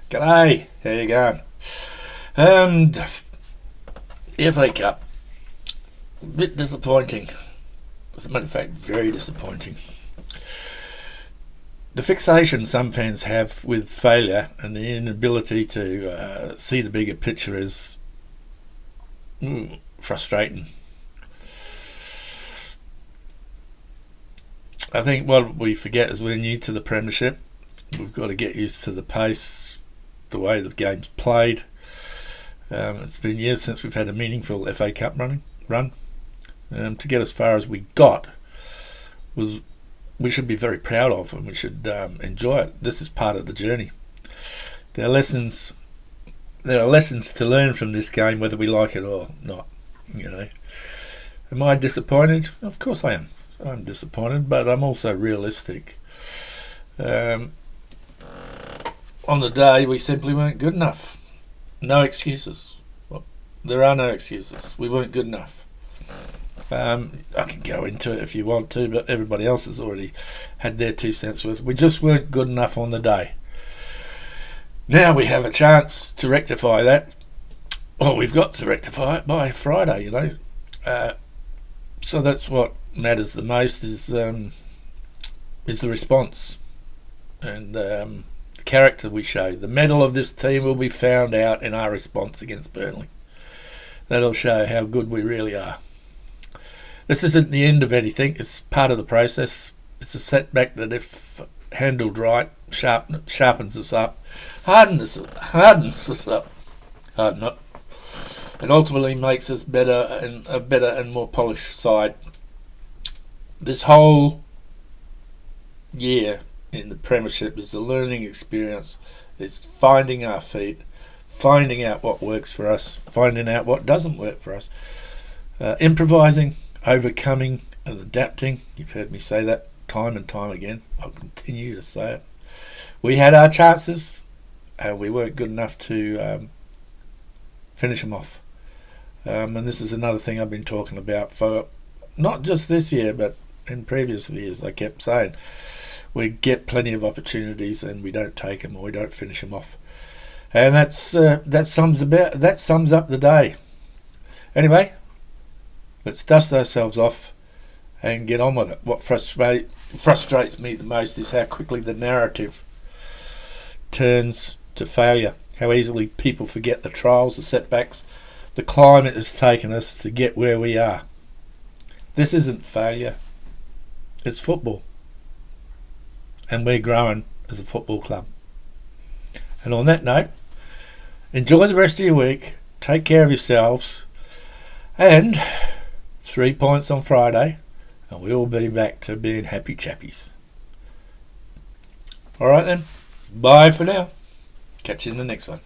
G'day, how you going? The FA Cup, a bit disappointing. As a matter of fact, very disappointing. The fixation some fans have with failure and the inability to see the bigger picture is frustrating. I think what we forget is we're new to the Premiership. We've got to get used to the pace, the way the game's played. It's been years since we've had a meaningful FA Cup run. To get as far as we got we should be very proud of, and we should enjoy it. This is part of the journey. There are lessons to learn from this game, whether we like it or not. Am I disappointed? Of course I am. I'm disappointed, but I'm also realistic. On the day, we simply weren't good enough. No excuses. Well, there are no excuses. We weren't good enough. I can go into it if you want to, but everybody else has already had their 2 cents worth. We just weren't good enough on the day. Now we have a chance to rectify that. Well, we've got to rectify it by Friday, So that's what matters the most is the response and the character we show. The mettle of this team will be found out in our response against Burnley. That'll show how good we really are. This isn't the end of anything. It's part of the process. It's a setback that, if handled right, sharpens us up, hardens us up, and ultimately makes us a better and more polished side. This whole year in the Premiership is a learning experience. It's finding our feet, finding out what works for us, finding out what doesn't work for us, improvising, overcoming and adapting. You've heard me say that time and time again. I'll continue to say it. We had our chances and we weren't good enough to finish them off. And this is another thing I've been talking about for not just this year but in previous years. I kept saying we get plenty of opportunities and we don't take them, or we don't finish them off, and that sums up the day. Anyway, let's dust ourselves off and get on with it. What frustrates me the most is how quickly the narrative turns to failure, how easily people forget the trials, the setbacks, the climate has taken us to get where we are. This isn't failure, it's football. And we're growing as a football club. And on that note, enjoy the rest of your week, take care of yourselves, and 3 points on Friday, and we'll be back to being happy chappies. Alright then, bye for now. Catch you in the next one.